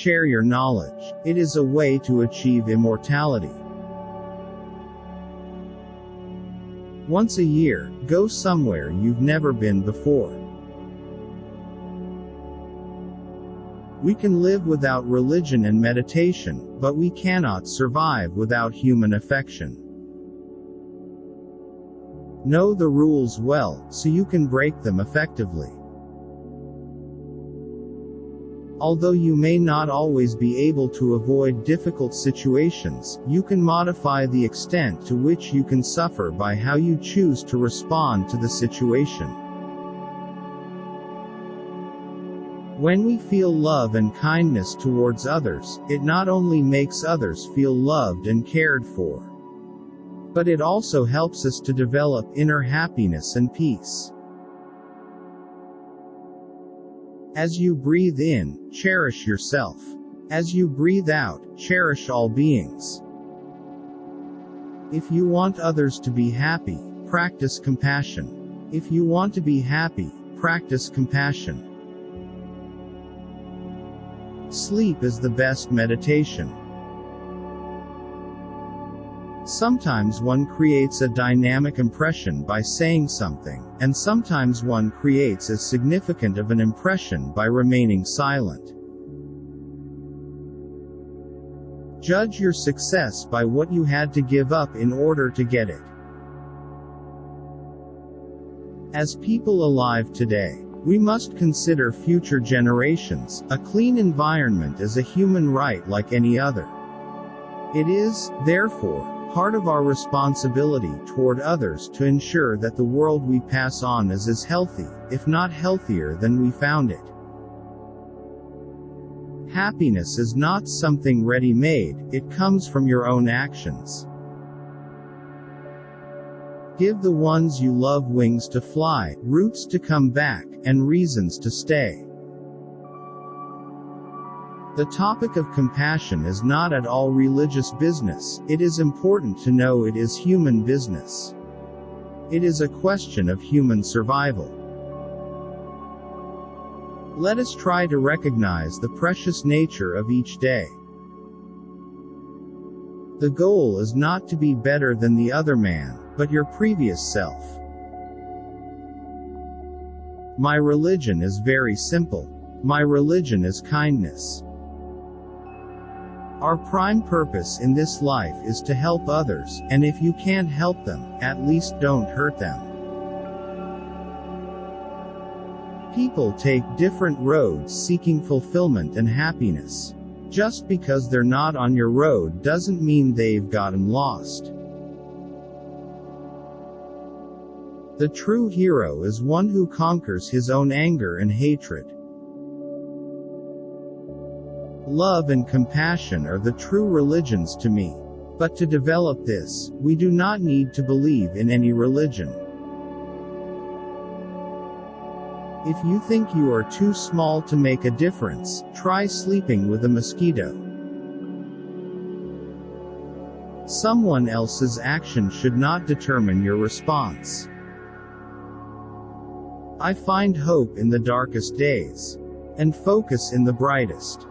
share your knowledge. It is a way to achieve immortality. Once a year, go somewhere you've never been before. We can live without religion and meditation, but we cannot survive without human affection. Know the rules well, so you can break them effectively. Although you may not always be able to avoid difficult situations, you can modify the extent to which you can suffer by how you choose to respond to the situation. When we feel love and kindness towards others, it not only makes others feel loved and cared for, but it also helps us to develop inner happiness and peace. As you breathe in, cherish yourself. As you breathe out, cherish all beings. If you want others to be happy, practice compassion. If you want to be happy, practice compassion. Sleep is the best meditation. Sometimes one creates a dynamic impression by saying something, and sometimes one creates as significant of an impression by remaining silent. Judge your success by what you had to give up in order to get it. As people alive today, we must consider future generations. A clean environment is a human right like any other. It is, therefore, part of our responsibility toward others to ensure that the world we pass on is as healthy, if not healthier than we found it. Happiness is not something ready-made, it comes from your own actions. Give the ones you love wings to fly, roots to come back, and reasons to stay. The topic of compassion is not at all religious business. It is important to know it is human business. It is a question of human survival. Let us try to recognize the precious nature of each day. The goal is not to be better than the other man, but your previous self. My religion is very simple. My religion is kindness. Our prime purpose in this life is to help others, and if you can't help them, at least don't hurt them. People take different roads seeking fulfillment and happiness. Just because they're not on your road doesn't mean they've gotten lost. The true hero is one who conquers his own anger and hatred. Love and compassion are the true religions to me. But to develop this, we do not need to believe in any religion. If you think you are too small to make a difference, try sleeping with a mosquito. Someone else's action should not determine your response. I find hope in the darkest days, and focus in the brightest.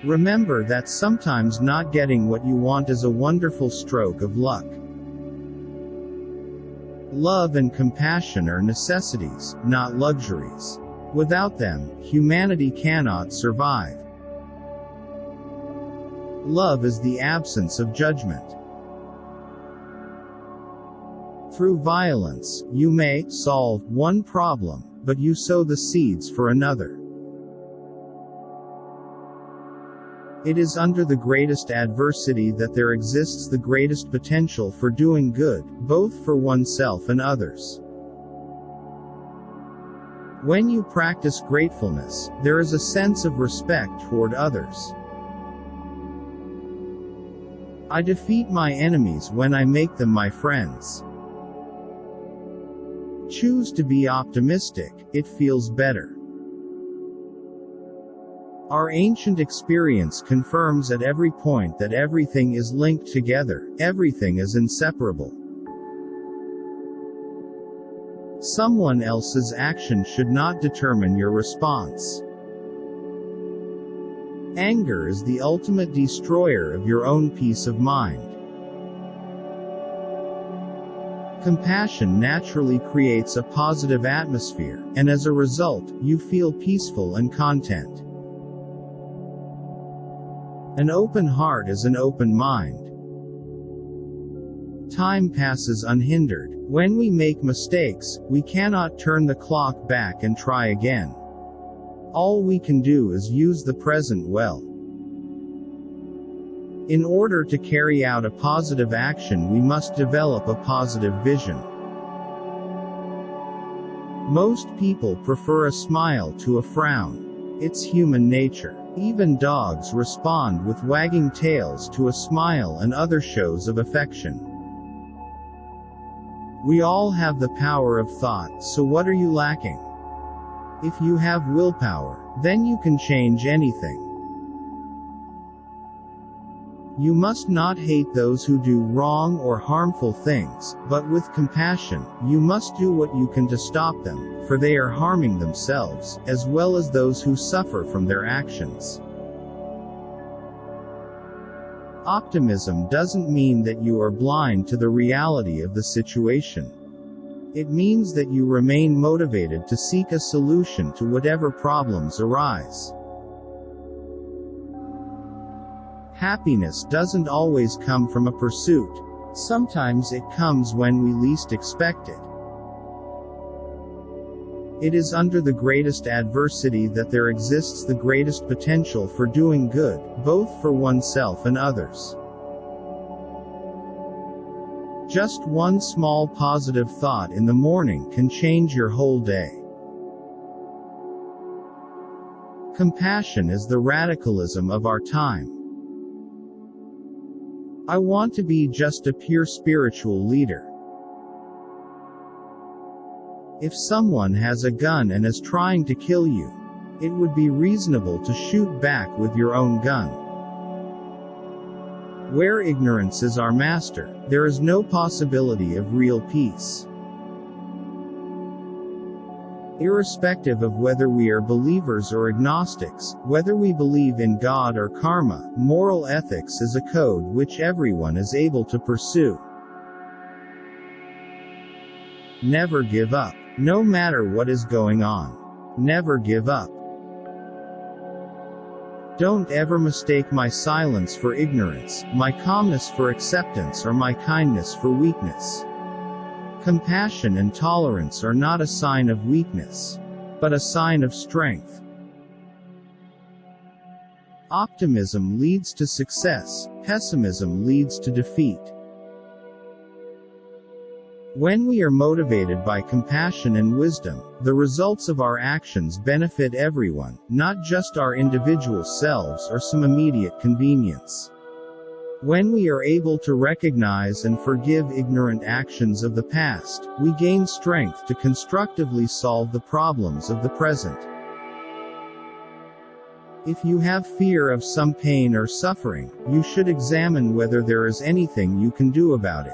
Remember that sometimes not getting what you want is a wonderful stroke of luck. Love and compassion are necessities, not luxuries. Without them, humanity cannot survive. Love is the absence of judgment. Through violence, you may solve one problem, but you sow the seeds for another. It is under the greatest adversity that there exists the greatest potential for doing good, both for oneself and others. When you practice gratefulness, there is a sense of respect toward others. I defeat my enemies when I make them my friends. Choose to be optimistic, it feels better. Our ancient experience confirms at every point that everything is linked together, everything is inseparable. Someone else's action should not determine your response. Anger is the ultimate destroyer of your own peace of mind. Compassion naturally creates a positive atmosphere, and as a result, you feel peaceful and content. An open heart is an open mind. Time passes unhindered. When we make mistakes, we cannot turn the clock back and try again. All we can do is use the present well. In order to carry out a positive action, we must develop a positive vision. Most people prefer a smile to a frown. It's human nature. Even dogs respond with wagging tails to a smile and other shows of affection. We all have the power of thought, so what are you lacking? If you have willpower, then you can change anything. You must not hate those who do wrong or harmful things, but with compassion, you must do what you can to stop them, for they are harming themselves, as well as those who suffer from their actions. Optimism doesn't mean that you are blind to the reality of the situation. It means that you remain motivated to seek a solution to whatever problems arise. Happiness doesn't always come from a pursuit. Sometimes it comes when we least expect it. It is under the greatest adversity that there exists the greatest potential for doing good, both for oneself and others. Just one small positive thought in the morning can change your whole day. Compassion is the radicalism of our time. I want to be just a pure spiritual leader. If someone has a gun and is trying to kill you, it would be reasonable to shoot back with your own gun. Where ignorance is our master, there is no possibility of real peace. Irrespective of whether we are believers or agnostics, whether we believe in God or karma, moral ethics is a code which everyone is able to pursue. Never give up. No matter what is going on. Never give up. Don't ever mistake my silence for ignorance, my calmness for acceptance, or my kindness for weakness. Compassion and tolerance are not a sign of weakness, but a sign of strength. Optimism leads to success, pessimism leads to defeat. When we are motivated by compassion and wisdom, the results of our actions benefit everyone, not just our individual selves or some immediate convenience. When we are able to recognize and forgive ignorant actions of the past, we gain strength to constructively solve the problems of the present. If you have fear of some pain or suffering, you should examine whether there is anything you can do about it.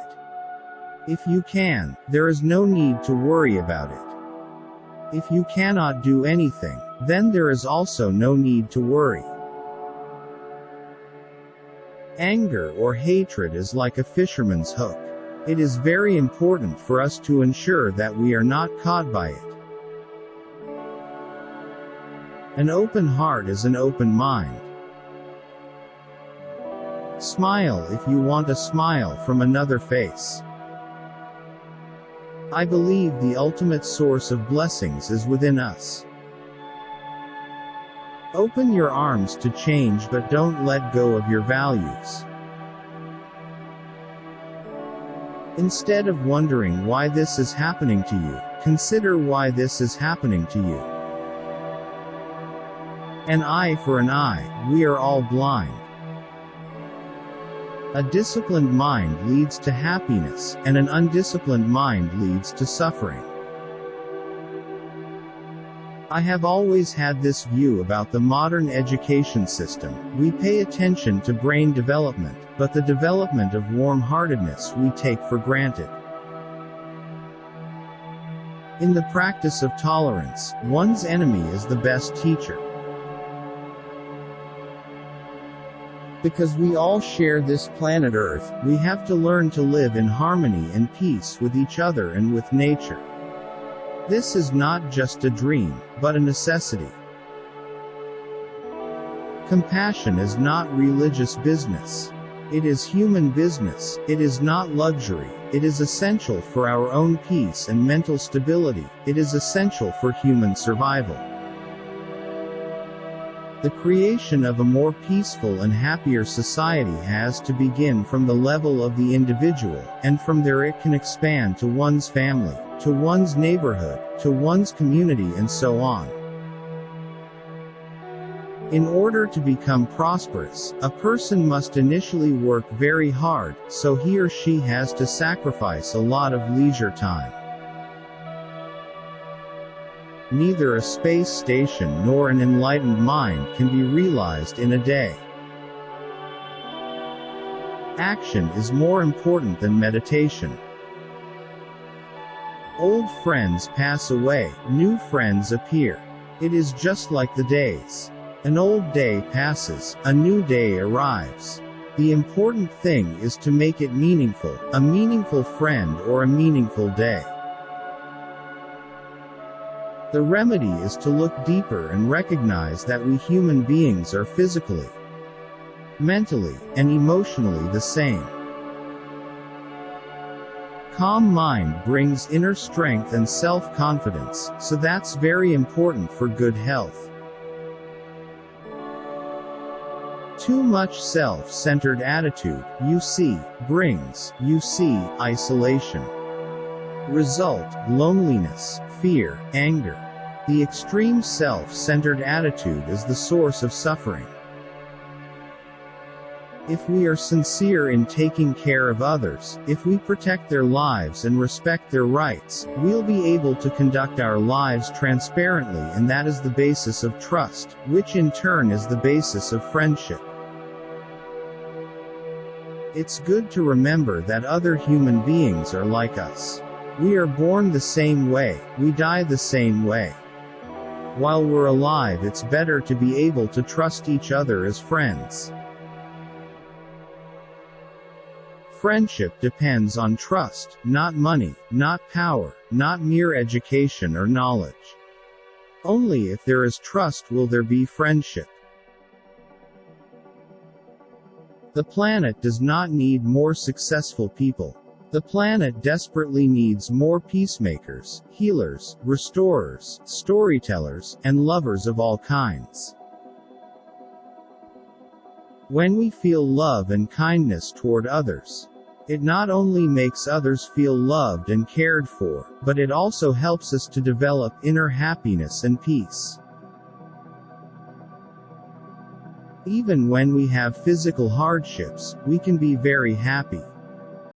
If you can, there is no need to worry about it. If you cannot do anything, then there is also no need to worry. Anger or hatred is like a fisherman's hook. It is very important for us to ensure that we are not caught by it. An open heart is an open mind. Smile if you want a smile from another face. I believe the ultimate source of blessings is within us. Open your arms to change, but don't let go of your values. Instead of wondering why this is happening to you, consider why this is happening to you. An eye for an eye, we are all blind. A disciplined mind leads to happiness, and an undisciplined mind leads to suffering. I have always had this view about the modern education system. We pay attention to brain development, but the development of warm-heartedness we take for granted. In the practice of tolerance, one's enemy is the best teacher. Because we all share this planet Earth, we have to learn to live in harmony and peace with each other and with nature. This is not just a dream, but a necessity. Compassion is not religious business. It is human business. It is not luxury. It is essential for our own peace and mental stability. It is essential for human survival. The creation of a more peaceful and happier society has to begin from the level of the individual, and from there it can expand to one's family, to one's neighborhood, to one's community, and so on. In order to become prosperous, a person must initially work very hard, so he or she has to sacrifice a lot of leisure time. Neither a space station nor an enlightened mind can be realized in a day. Action is more important than meditation. Old friends pass away, new friends appear. It is just like the days. An old day passes, a new day arrives. The important thing is to make it meaningful, a meaningful friend or a meaningful day. The remedy is to look deeper and recognize that we human beings are physically, mentally, and emotionally the same. Calm mind brings inner strength and self-confidence, so that's very important for good health. Too much self-centered attitude, brings isolation. Result, loneliness, fear, anger. The extreme self-centered attitude is the source of suffering. If we are sincere in taking care of others, if we protect their lives and respect their rights, we'll be able to conduct our lives transparently, and that is the basis of trust, which in turn is the basis of friendship. It's good to remember that other human beings are like us. We are born the same way, we die the same way. While we're alive, it's better to be able to trust each other as friends. Friendship depends on trust, not money, not power, not mere education or knowledge. Only if there is trust will there be friendship. The planet does not need more successful people. The planet desperately needs more peacemakers, healers, restorers, storytellers, and lovers of all kinds. When we feel love and kindness toward others, it not only makes others feel loved and cared for, but it also helps us to develop inner happiness and peace. Even when we have physical hardships, we can be very happy.